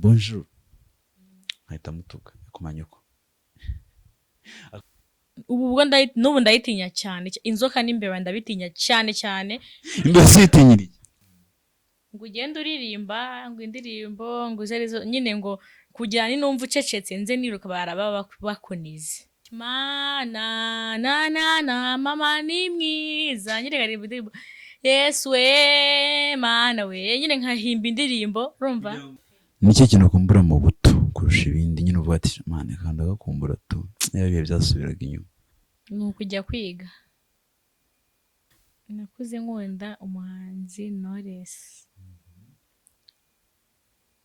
bonjour ahita mutuka kumanyuko ubu ubwo n'ubu ndayitinya cyane inzoka n'imbeba ndabitinya cyane cyane imbere sitinyiri ngo ugende uririmba ngo indirimbo ngo uzarizo nyine ngo kugira ni numva ucecetse nze niruka baraba bakunize mana na mama ni mwiza nyine garirimba indirimbo Yesu we mana we nyine nkahimba indirimbo urumva nicyo kintu kumbura mu buto kurusha ibindi nyine uvuga ati mane kandi agakumbura tu yabiye byasubiraga inyuma ni ukujya kwiga nakuze nkunda umuhanzi Knowless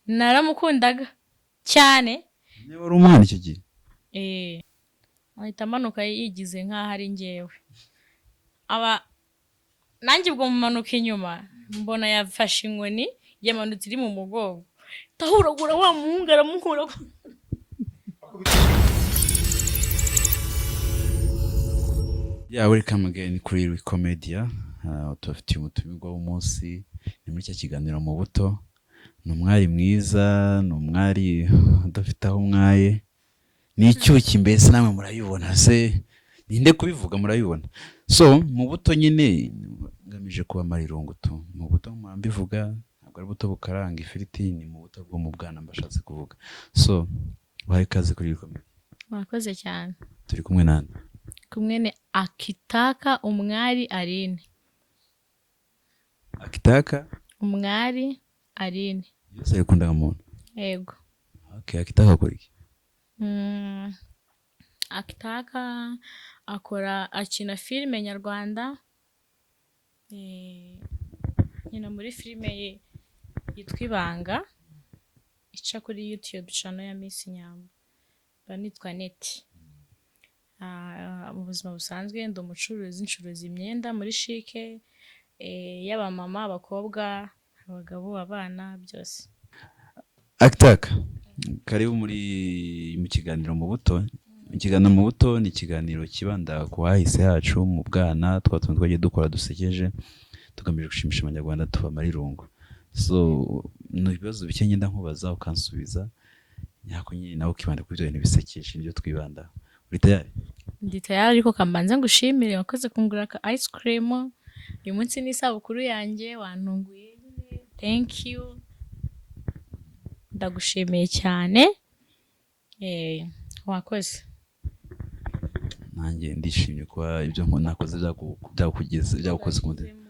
naramukundaga cyane niba wari umwana icyo gihe ahita amanuka yigize nk'aho ari njyewe nanjye ubwo mumanuka inyuma mbona yafashe inkoni yamanutse iri mu mugongo tahuragura wa muhungu aramuhura welcome again kuri Wikimedia tufitiye umutumirwa w'umunsi ni muri cya kiganiro mu buto ni umwari mwiza ni umwari udafite aho umwaye ni icyuki mbese namwe murayibona se ninde kubivuga murayibona so mu buto nyine ngamije kuba marirungu tu mu buto mbivuga ntabwo ari buto bukaranga ifiriti ni mu buto bwo mu bwana mbashatse kuvuga so bahaye kaze kuri Wikimedia mwakoze cyane turi kumwe nande kumwe ne Akitaka umwari Aline Akitaka umwari Aline yose yakunda umuntu yego okay Akitaka kuri Akitaka akina filime nyarwanda nyina muri filime yitwa Ibanga ica kuri YouTube channel ya Miss Nyambo banitwa Neti. Mu buzima busanzwe ndi umucuruzi ncuruza imyenda muri shike y'aba mama abakobwa abagabo abana byose. Akitaka karibu mu kiganiro mu buto. Ikiganiro mu buto ni ikiganiro kibanda ku hahise hacu mu bwana twagiye dukora dusekeje tugamije gushimisha abanyarwanda tuba marirungu. So no ibibazo bike ngenda nkubaza ukansubiza nyako nyine nawe ukibanda kuri byo bintu bisekeje nibyo twibanda. Uri tayari? Ndi tayari ariko kambanza ngushimire wakoze kungura ka ice cream uyu munsi ni isabukuru yanjye wantunguye thank you ndagushimiye cyane wakoze nanjye ndishimye kuba ibyo nakoze byakugeze byakoze ku mutima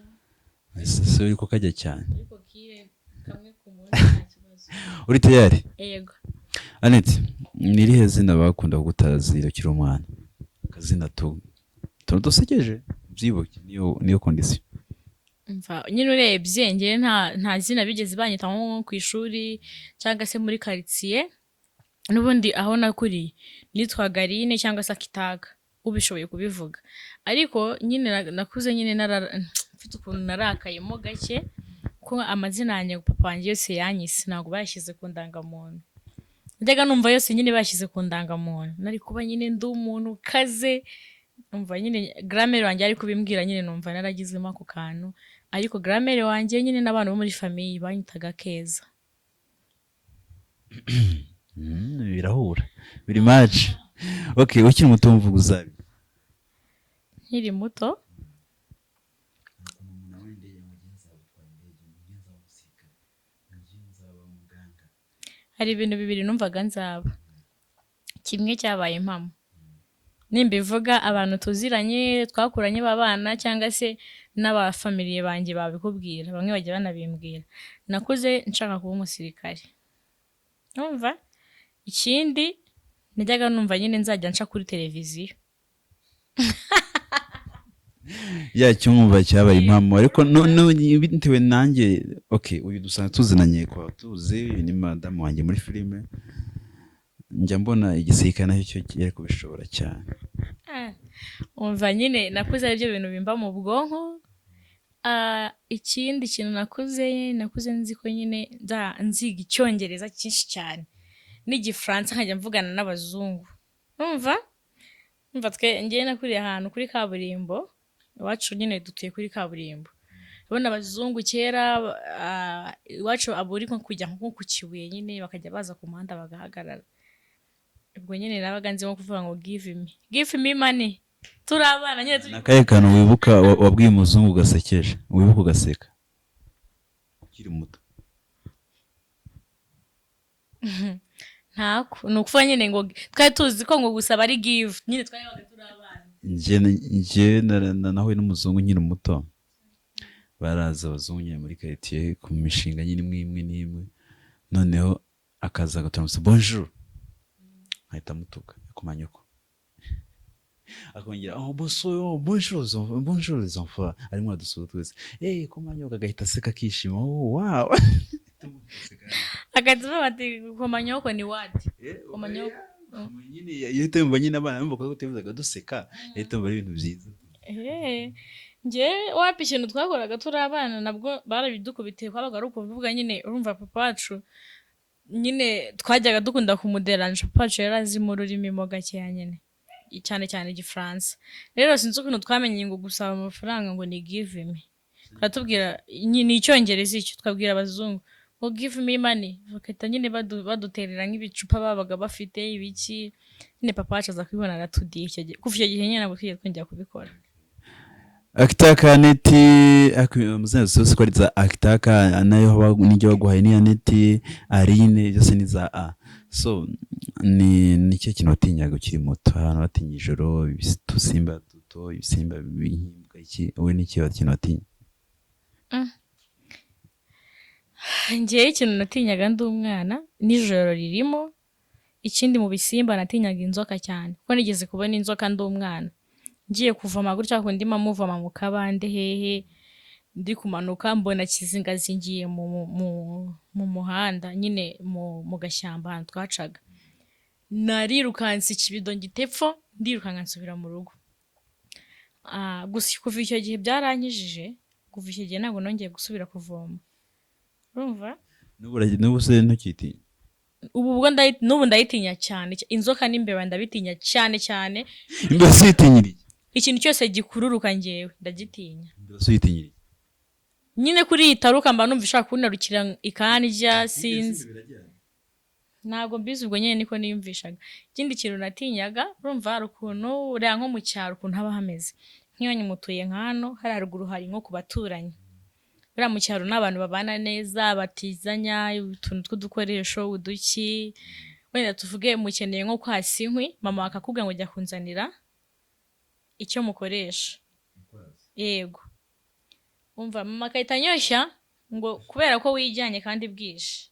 ese uri ko kajya cyane ariko kire kamwe ku munsi nta kibazo. Uri tayari? Yego. Aneti nirihe zina bakunda kugutazira kiri umwana akazina dusekeje byibuke niyo condition mva nyine urebye ngiye nta zina bigeze banyita nko ku ishuri cyangwa se muri quartier n'ubundi aho nakuriye nitwaga Aline cyangwa se Akitaka ubishoboye kubivuga ariko nyine nakuze nyine mfite ukuntu narakayemo gake ko amazina yanjye papa wanjye yose yanyise ntabwo bayashyize ku ndangamuntu njyaga numva yose nyine bashyize ku ndangamuntu nari kuba nyine ndi umuntu kaze numva nyine grammaire wanjye ari kubimbwira nyine numva naragizemo ako kantu ariko grammaire wanjye nyine n'abantu bo muri famille banyitaga Keza. Birahura biri match. Okay ukiri muto mvuga uzabi nkiri muto hari ibintu bibiri numvaga nzaba kimwe cyabaye impamo nimbivuga abantu tuziranye twakuranye babana cyangwa se n'abafamiliye banjye babikubwira bamwe bajya banabimbwira nakuze nshaka kuba umusirikare numva ikindi najyaga numva nyine nzajya nca kuri televiziyo cyumva cyabaye impamo ariko no bitewe nanjye okay uyu dusanga tuzinanye kwa tuzi ni madam wanjye muri filime njya mbona igisirikare nacyo kigiye kubishobora cyane umva nyine nakuze ari byo bintu bimba mu bwonko ikindi kintu nakuze nzi ko nyine nziga icyongereza cyinshi cyane n'igifaransa nkajya mvugana n'abazungu umva ngiye nakuriye ahantu kuri kaburimbo iwacu nyine dutuye kuri kaburimbo urabona abazungu kera iwacu aburi nko kujya nko ku Kibuye nyine bakajya baza ku muhanda bagahagarara, ubwo nyine nabaga nzi nko kuvuga ngo give me money, turi abana nyine turi nakaye kantu wibuka wabwiye umuzungu gasekeje wibuka ugaseka ukiri muto? ntako ni ukuvuga nyine ngo twari tuzi ko ngo gusaba ari give, nyine twabaga turi abana. Njye nahuye n'umuzungu nkiri muto, baraza abazungu nyine muri quartier ku mishinga nyine imwe n'imwe, noneho akaza agaturamutsa bonjour, ahita amutuka kumanyuko, akongera bonjour les enfants, arimo adusura twese kumanyuko, agahita aseka akishima, wow. Akatuvuga bati komanyoko ni what? Komanyoko nyine yahita yumva nyine abana bumva ko tuvuzaga duseka, yahita yumva ari ibintu byiza. Njye wapi ikintu twakoraga turi abana nabwo barabidukubitiye, kwabaga ari ukuvuga nyine, urumva papa wacu nyine twajyaga dukunda kumuderanja, papa wacu yari azi mu rurimi mo gakeya nyine, cyane cyane igifaransa. Rero sinzi ukuntu twamenye ngo gusaba amafaranga ngo ni give me, twatubwira ni icyongereza icyo, twabwira abazungu ngo give me money, bakahita nyine baduterera nk'ibicupa babaga bafite ibiki, nyine papa wacu aza kubibona aratudiye icyo gihe, kuva icyo gihe nyine ntabwo twigeze twongera kubikora. Akitaka neti muzina zose ko ari za akitaka, nayo nijye waguhaye ni neti Aline, byose ni za a. So ni cyo kintu watinyaga ukiri muto, ahantu watinya ijoro, ibisimba duto, ibisimba bihimbwa iki, wowe ni iki kintu watinya? Njyewe ikintu natinyaga ndi umwana nijoro ririmo, ikindi mu bisimba natinyaga inzoka cyane, kuko nigeze kubona inzoka ndi umwana ngiye kuvoma gutya ko ndimo muvoma mu kabande hehe, ndi kumanuka mbona kizingazingiye mu muhanda nyine mu gashyamba ahantu twacaga, narirukanse ikibido ngitepfo, ndirukanka nsubira mu rugo. Gusa kuva icyo gihe byarankijije, kuva icyo gihe ntabwo nongeye gusubira kuvoma, urumva? N'ubu se ntukitinya? N'ubu ndayitinya cyane, inzoka n'imbeba ndabitinya cyane cyane. Imbeba zitinyiriye? Ikintu cyose gikururuka njyewe ndagitinya. Imbeba zitinyiriye? Nyine kuri iyi taruka mba numva ishaka kunarukira ikanirya, sinzi. Ntabwo mbizi, ubwo nyine niko niyumvishaga. Ikindi kintu natinyaga, urumva hari ukuntu uriya nko mu cyaro ukuntu haba hameze, nk'iyo mutuye nka hano, hari haruguru hari nko ku baturanyi, buriya mu cyaro n'abantu babana neza, batizanya utuntu tw'udukoresho uduki, wenda tuvuge mukeneye nko kwasa inkwi, mama akakubwira ngo jya kunzanira icyo mukoresha, yego, umva mama akahita anyoshya ngo kubera ko wijyanye kandi bwije,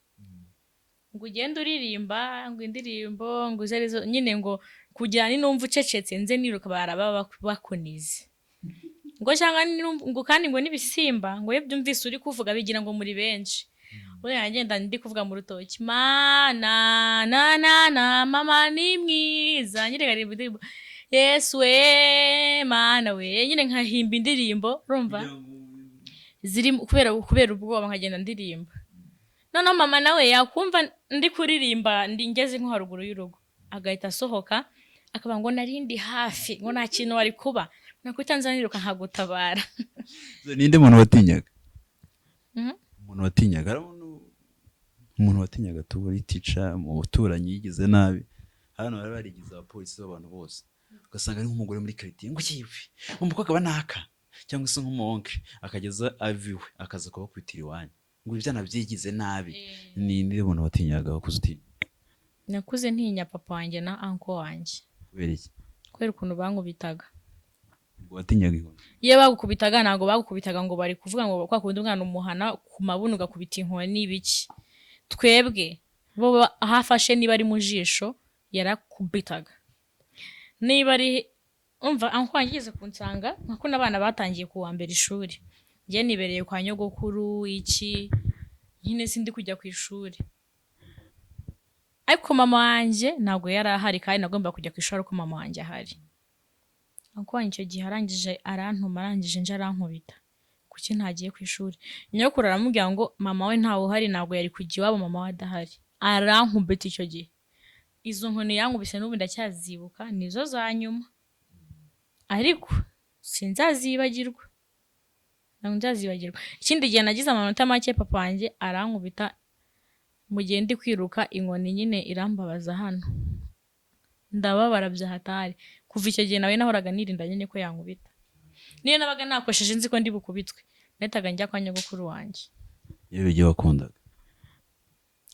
ngo ugende uririmba ngo indirimbo ngo uzarizo nyine, ngo kugira ni numva ucecetse nze niruka baraba bakunize, ngo cyangwa ngo kandi ngo nibisimba ngo iyo byumvise uri kuvuga bigira ngo muri benshi, uri agenda ndi kuvuga mu rutoki, mana na na na mama ni mwiza, nyine ngaririmba Yesu we mana we, nyine nkahimba indirimbo, urumva ziri kubera ubwoba nkagenda ndirimba. Noneho mama nawe yakumva ndi kuririmba ndi ngeze nko haruguru y'urugo, agahita asohoka akaba ngo narindi hafi, ngo nta kintu wari kuba, nakwita nzaniruka nkagutabara. Ninde muntu watinyaga? Umuntu watinyaga tuburi teacher mu buturanyi yigize nabi, hano bari barigize abapolisi b'abantu bose, ugasanga ari nk'umugore muri quartier ngo kivi umukobwa banaka, cyangwa se nk'umonke akageza aviwe akaza kubakwitira iwanyu, ngo ibyana byigize nabi. Ninde muntu watinyaga kuzutinya? Nakuze ntinya papa wanjye na uncle wanjye. Kubera iki? Kubera ukuntu bankubitaga. Ngo watinyaga inkoni? Iyo bagukubitaga ntabwo bagukubitaga ngo bari kuvuga ngo kwa kundi umwana umuhana ku mabuno ugakubita inkoni n'ibiki, twebwe bo hafashe niba ari mu jisho yarakubitaga, niba ari umva uncle wanjye yigeze kunsanga nkako n'abana batangiye ku wa mbere ishuri, njye nibereye kwa nyogokuru iki, nyine sindi kujya ku ishuri, ariko mama wanjye ntabwo yari ahari kandi nagomba kujya ku ishuri ariko mama wanjye ahari. Uncle wanjye icyo gihe arangije arantuma, arangije nje arankubita kuki ntagiye ku ishuri, nyokuru aramubwira ngo mama we ntawe uhari, ntabwo yari kujya iwabo mama we adahari, arankubita icyo gihe. Izo nkoni yankubise n'ubu ndacyazibuka, nizo za nyuma ariko sinzazibagirwa. ntabwo nzazibagirwa. Ikindi gihe nagize amanota make papa wanjye arankubita mu gihe ndi kwiruka, inkoni nyine irambabaza hano, ndababara bya hatari. Kuva icyo gihe nawe nahoraga nirinda nyine ko yankubita, niyo nabaga nakosheje nzi ko ndi bukubitwe nahitaga njya kwa nyogokuru wanjye. iyo bijya wakundaga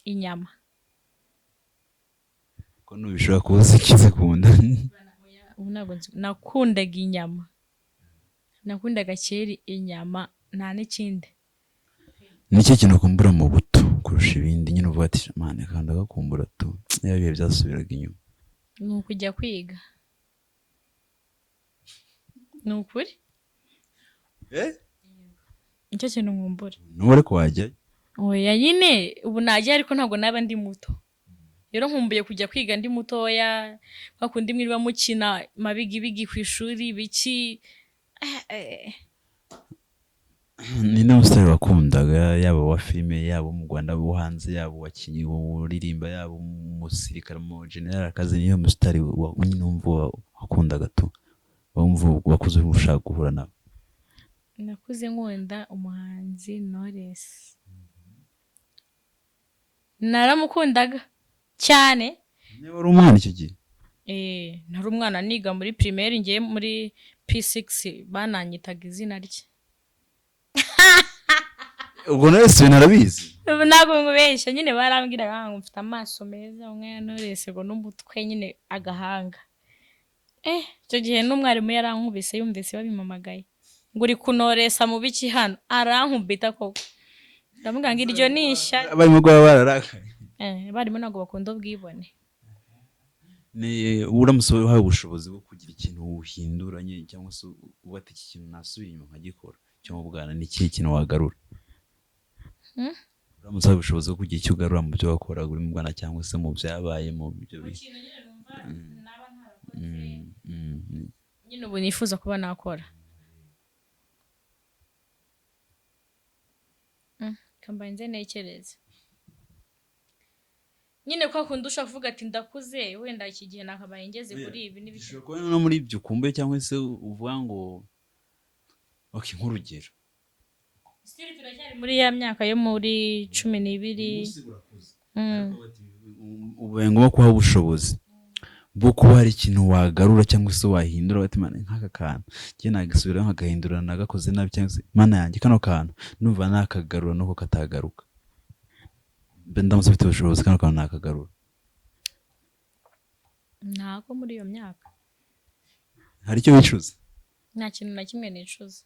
Inyama. ko ntubishobora kuba uzikizikunda. Ubu ntabwo nakundaga inyama, nakundaga kera inyama nta n'ikindi. nicyo kintu ukumbura mu buto kurusha ibindi, nyine uvuga ati mane kandi agakumbura tu ya bihe byasubiraga inyuma. Ni ukujya kwiga, ni ukuri nicyo kintu nkumbura. n'ubu ariko wajyayo? Oya nyine ubu najya ariko ntabwo naba ndi muto. Rero nkumbuye kujya kwiga ndi mutoya, bakundi mwirirwa mukina mabigibigi ku ishuri biki. ni nawe usitari wakundaga, yaba wa filime, yaba mu Rwanda, wo hanze, yaba wakinnyi, uririmba, yaba umusirikare, mu general akazi, niyo musitari nyine wumva wakundaga tu, wumva wakuze ushaka guhura nawe? Nakuze nkunda umuhanzi Knowless, naramukundaga cyane. niba wari umwana icyo gihe? Nari umwana niga muri primaire, ngiye muri P6 bananyitaga izina rye. ubwo nawe se narabizi? Ubu ntabwo nkubeshya, nyine barambwiraga ngo mfite amaso meza, umwe ya Knowless ngo n'umutwe nyine agahanga. Icyo gihe n'umwarimu yarankubise yumvise babimamagaye ngo uri kunoresa mu biki hano, arankubita koko. Ndamubwira ngo iryo ni ishyari. barimo kuba bararakaye? Barimo ntabwo bakunda ubwibone. ni uramutse uhawe ubushobozi bwo kugira ikintu uhinduranye cyangwa se ubata iki kintu nasubira inyuma nkagikora cyo mu bwana, ni ikihe kintu wagarura? uramutse uhawe ubushobozi bwo kugira icyo ugarura mu byo wakoraga uri mu bwana cyangwa se mu byabaye mu byo nyine ubu nifuza kuba nakora. Kambaye nze nekereze nyine kwa kundi ushaka kuvuga ati ndakuze, wenda iki gihe nakabaye ngeze kuri ibi n'ibiki. ushobora kubona no muri ibyo ukumbuye cyangwa se uvuga ngo nk'urugero still turacyari muri ya myaka yo muri 12. ubaye ngombwa kuha ubushobozi bwo kuba hari ikintu wagarura cyangwa se wahindura, bati mana nk'aka kantu njye nagisubiraho nkagahindura nagakoze nabi, cyangwa se mana yanjye kano kantu numva nakagarura nuko katagaruka, ndamutse mfite ubushobozi kano kantu nakagarura. Ntabwo muri iyo myaka hari icyo wicuza? nta kintu na kimwe nicuza,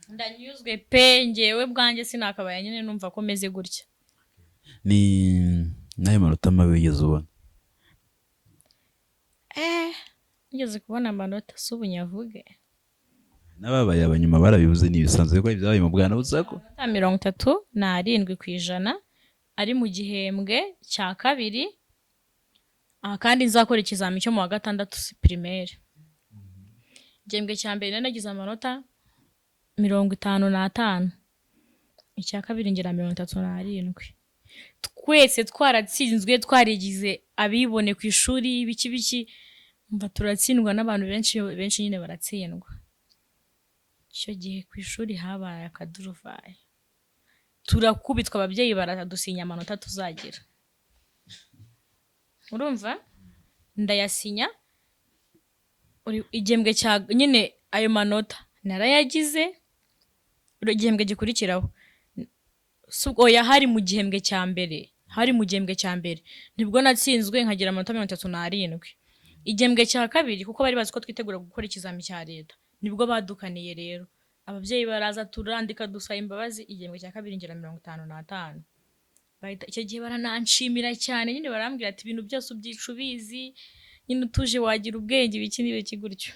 ndanyuzwe pe. Njyewe bwanjye sinakabaye nyine numva ko meze gutya. ni nayo manota mabi wigeze ubona? Nigeze kubona amanota si ubu nyavuge. n'ababaye abanyuma barabivuze, n'ibisanzwe ko ibyabaye mu bwana buzako 37% ari mu gihembwe cya kabiri. Kandi nzakora ikizami cyo mu wa gatandatu primaire. Igihembwe cya mbere nagize amanota 55, icya kabiri ngira 37. Twese twaratsinzwe, twarigize abibone ku ishuri biki mva turatsindwa n'abantu benshi nyine baratsindwa. Icyo gihe ku ishuri habaye akaduruvaye, turakubitwa, ababyeyi baradusinya amanota tuzagira. Urumva ndayasinya, igihembwe cya nyine ayo manota narayagize. Igihembwe gikurikiraho oya hari mu gihembwe cya mbere, nibwo natsinzwe nkagira amanota 37. Igihembwe cya kabiri kuko bari bazi ko twitegura gukora ikizami cya leta, nibwo badukaniye. Rero ababyeyi baraza turandika dusaba imbabazi, igihembwe cya kabiri ngira 55. Icyo gihe barananshimira cyane, nyine barambwira ati ibintu byose ubyica ubizi, nyine utuje wagira ubwenge biki n'ibiki gutyo.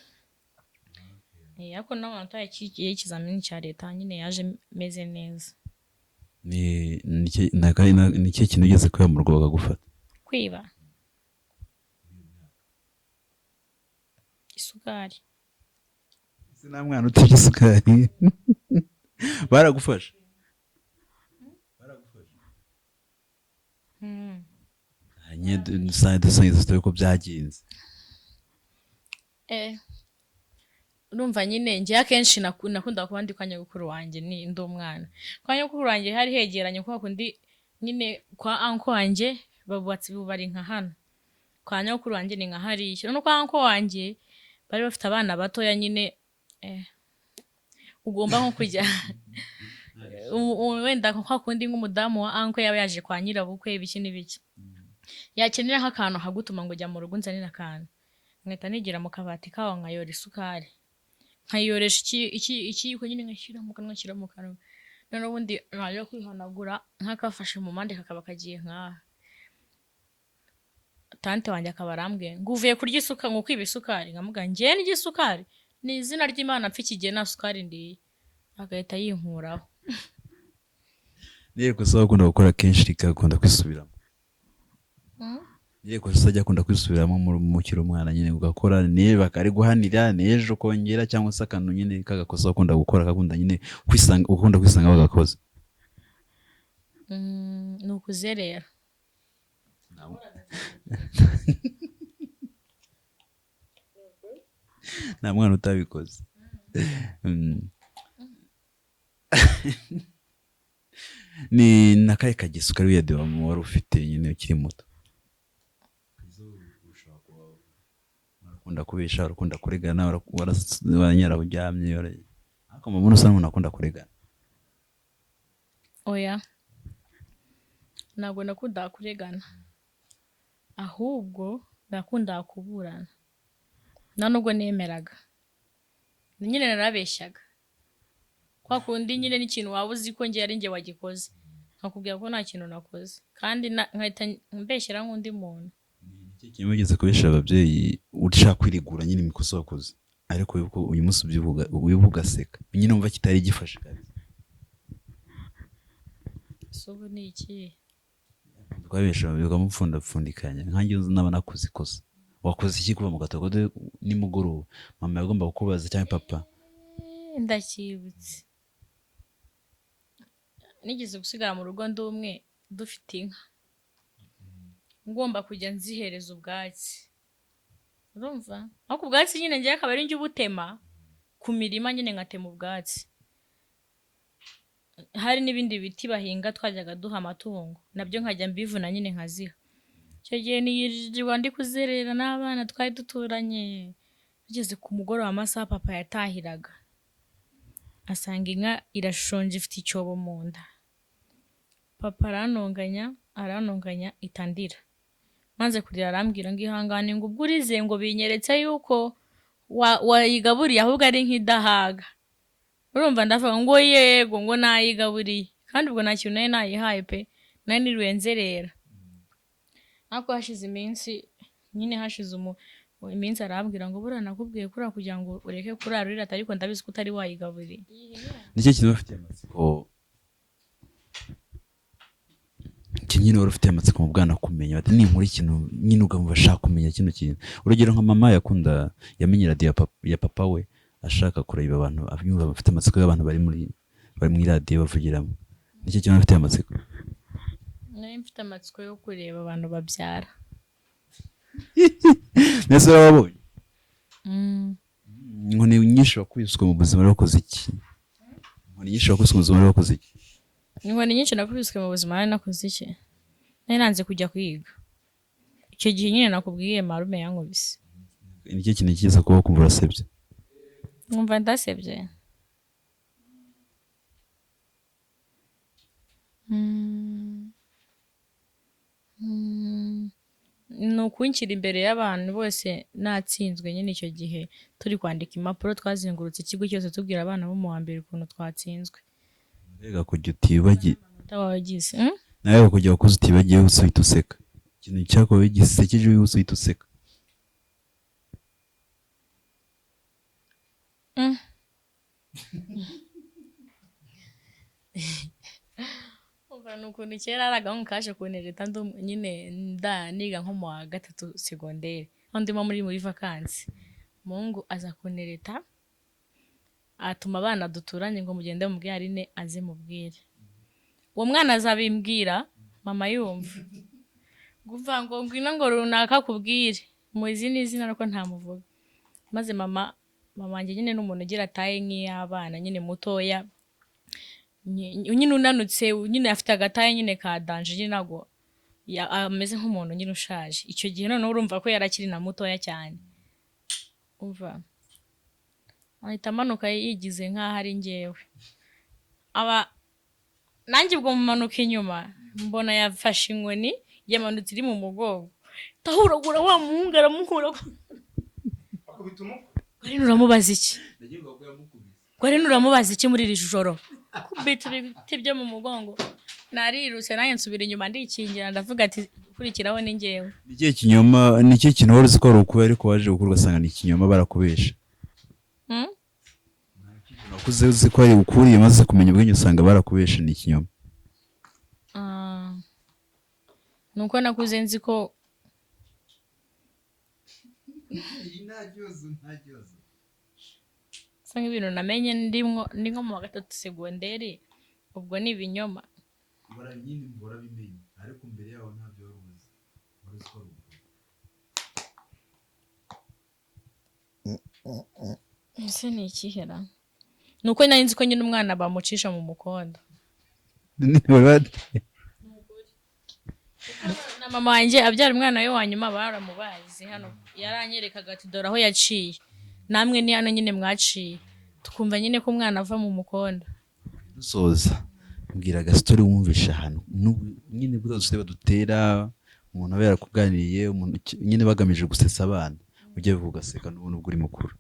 Ariko n'amanota y'ikizamini cya leta nyine yaje meze neza. ni cyo kintu ugeze kuba mu rugo bakagufata? Kwiba isukari. nta mwana utirya isukari baragufasha? dusangiza ko byagenze. urumva nyine njye akenshi nakunda kuba ndi kwa nyogokuru wanjye ndi umwana. Kwa nyogokuru wanjye hari hegeranye kwa kundi nyine kwa anko wanjye babubatse bari nka hano. Kwa nyogokuru wanjye ni nka hariya. No kwa anko wanjye bari bafite abana batoya nyine ugomba nko kujya wenda kwa kundi nk'umudamu wa anko yaba yaje kwa nyirabukwe ibiki n'ibiki. Yakenera nk'akantu hagutuma ngo ujya mu rugo nzanira akantu. Nkahita nigira mu kabati kawo nkayora isukari. Nkayoresha ikiyiko nyine nkashyira mu kanwa nshyira mu kanwa. None ubundi najya kwihanagura nk'akafashe mu mpande kakaba kagiye nkaha. Tante wanjye akaba arambwiye ngo uvuye kurya isuka ngo kwiba isukari. Nkamubwira njye n'irya isukari ni izina ry'Imana mpfa ikigihe nta sukari ndiye. Agahita yinkuraho. Niye kosa akunda gukora kenshi rikakunda kwisubiramo. Niye kosa ajya akunda kwisubiramo mu kiro umwana nyine ugakora niye bakari guhanira nejo kongera cyangwa se akantu nyine kagakosa akunda gukora akakunda nyine kwisanga bagakoze. Ni ukuzerera. Nta mwana utabikoze. Ni nakaye kagisukari wiyade wari ufite nyine ukiri muto. Urakunda kubesha, urakunda kuregana, waranyara uryamye. Ariko mu muntu usa n'umuntu akunda kuregana. Oya. Ntabwo nakunda kuregana. Ahubwo nakunda kuburana. Nta nubwo nemeraga. Nyine narabeshyaga. Kwa kundi nyine n'ikintu waba uzi ko njye ari njye wagikoze. Nkakubwira ko nta kintu nakoze. Kandi nkahita mbeshyera nk'undi muntu. Iki kintu ugeze kubesha ababyeyi ushaka kwirigura nyine imikosa wakoze. Ariko yuko uyu munsi ubivuga seka. Nyine umva kitari gifashe kabisa. Sobo ni iki? Twabesha bikamupfundapfundikanya. Nkanjye naba nakoze ikosa. Wakoze iki kuva mu gatogo nimugoroba? Mama yagomba kukubaza cyangwa papa? Ndakibutse. Nigeze gusigara mu rugo ndumwe dufite inka. Ngomba kujya nzihereza ubwatsi. Urumva? Ariko ubwatsi nyine ngiye akaba ari njye ubutema ku mirima nyine nkatema ubwatsi. Hari n'ibindi biti bahinga twajyaga duha amatungo. Nabyo nkajya mbivuna nyine nkaziha. Icyo gihe niyirirwa ndi kuzerera n'abana twari duturanye. Bigeze ku mugoroba amasaha papa yatahiraga. Asanga inka irashonje ifite icyobo mu nda. Papa aranonganya itandira. Maze kurira arambwira ngo ihangane ngo ubwo urize ngo binyeretse yuko wayigaburiye ahubwo ari nk'idahaga. Urumva ndavuga ngo yego ngo nayigaburiye. Kandi ubwo nta kintu nari nayihaye pe. Nari niriwe nzerera. Ariko hashize iminsi nyine iminsi arambwira ngo buriya nakubwiye kurira kugira ngo ureke kurarurira ariko ndabizi ko utari wayigaburiye. Nicyo kintu bafite amatsiko. Nyine wari ufite amatsiko mu bwana kumenya bati ni muri kintu nyine ugamva ashaka kumenya kino kintu. Urugero nka mama yamenye radio ya papa we ashaka kureba abantu abyumva bafite amatsiko y'abantu bari muri radio bavugiramo. Nicyo kintu bafite amatsiko. Nari mfite amatsiko yo kureba abantu babyara. Nese wabonye? Inkoni nyinshi wakwiswe mu buzima wakoze iki? Inkoni nyinshi wakwiswe mu buzima wakoze iki? Inkoni nyinshi nakubiswe mu buzima nari nakoze iki? Nari nanze kujya kwiga. Icyo gihe nyine nakubwiye marume yankubise. Nicyo kintu cyiza kuba kumva urasebye. Numva ndasebye. Nukunshyira imbere y'abantu bose natsinzwe nyine icyo gihe turi kwandika impapuro twazengurutse ikigo cyose tubwira abana bo mu wa mbere ukuntu twatsinzwe. Mbega kujya utibagiye. Utawagize. Nawe kujya wakoze utibagiye usubita useka. Ikintu cyakowe gisekeje usubita useka. Ukuntu kera aragaho kaje kunereta nyine niga nko mu wa 3 segonderi aho ndimo muri vakansi. Mungu aza kunereta atuma abana duturanye ngo mugende mubwire Aline aze mubwire. Uwo mwana azabimbwira mama yumva. Guva ngo ngwino ngo runaka kubwire. Muzi n'izina ariko ntamuvuga. Maze mama mama wanjye nyine n'umuntu ugira taye nk'iy'abana nyine mutoya, nyine unanutse, nyine afite agataye nyine ka danje, nyine ntabwo ameze nk'umuntu nyine ushaje. Icyo gihe noneho urumva ko yarakiri na mutoya cyane, umva ahita amanuka yigize nk'aho ari njyewe. Nanjye ubwo mumanuka inyuma mbona yafashe inkoni yamanutse iri mu mugongo, tahuragura wa muhungu aramuhura. Gwari nuramubaza iki? Gwari nuramubaza iki muri iri joro? Kubita ibiti byo mu mugongo. Narirutse nanjye nsubira inyuma ndikingira, ndavuga ati kurikiraho ni njyewe. Nikiye kinyoma, nikiye kintu wari uzi ko ari ukuri ariko waje gukura ugasanga ni ikinyoma barakubesha. Nakuze uzi ko ari ukuri maze kumenya ubwenge usanga barakubesha ni ikinyoma. Nuko nakuze nzi ko sanga ibintu namenye ndi nko mu wa 3 segonderi, ubwo ni ibinyoma. Warabimenye ariko mbere yaho ntabyo wari uzi. Wari uzi ko ari ukuri. Ese ni ikihera? Nuko nari nzi ko nyine umwana bamucisha mu mukondo. Na mama wanjye abyara umwana we wa nyuma baramubazi hano, yaranyerekaga ati dore aho yaciye, namwe ni hano nyine mwaciye, tukumva nyine ko umwana ava mu mukondo. Dusoza mbwira gastori wumvisha hano nyine bwose badutera umuntu aba yarakuganiriye, umuntu nyine bagamije gusetsa abana, ugiye kugaseka n'ubuntu bw'uri mukuru.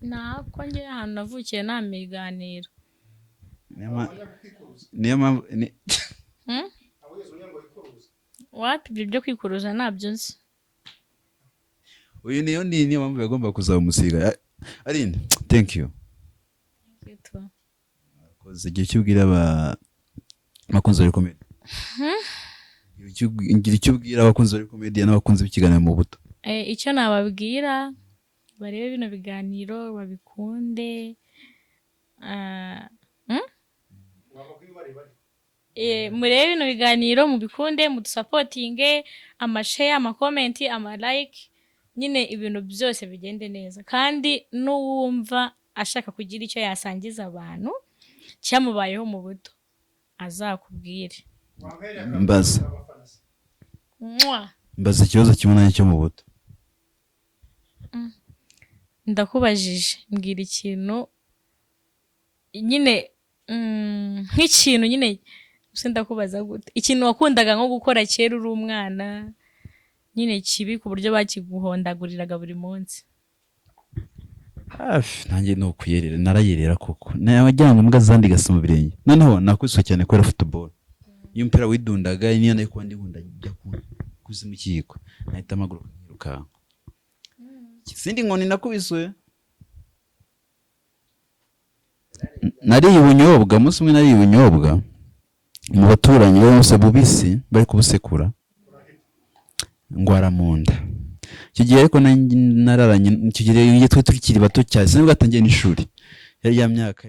Nako ngiye ahantu navukiye nta miganiro. Niyo mpamvu wapi ibyo kwikuruza ntabyo nzi. Uyu niyo mpamvu yagomba kuzaba umusiga. Aline, thank you. Koze igihe cyubwira abakunzi bari komedi. Ngira icyo ubwira abakunzi bari komedi n'abakunzi b'ikiganiro mu buto. Icyo nababwira barebe bino biganiro babikunde. Murebe bino biganiro mubikunde, mudusapotinge, amashare, amakomenti, amalike, nyine ibintu byose bigende neza. Kandi n'uwumva ashaka kugira icyo yasangiza abantu cyamubayeho mu buto azakubwire. Mbaza ikibazo kimwe nanjye cyo mu buto. Ndakubajije mbwira ikintu nyine nk'ikintu nyine use ndakubaza gute, ikintu wakundaga nko gukora kera uri umwana nyine kibi ku buryo bakiguhondaguriraga buri munsi. Nanjye no kuyerera narayerera koko najyana imbwa zandi gasoma birenge, noneho nakwiswe cyane kubera football. Iyo mpira widundaga niyo nayo kwandi gunda njya kuzi mu kiyiko nahita amaguru nyiruka. Kisindi nkoni nakubiswe. Nariye ubunyobwa, umunsi umwe nariye ubunyobwa mu baturanyi bose bubisi bari kubusekura ngwara mu nda. Icyo gihe ariko nararanye, icyo gihe twe tukiri bato cyane, sinubwo atangiye n'ishuri yari ya myaka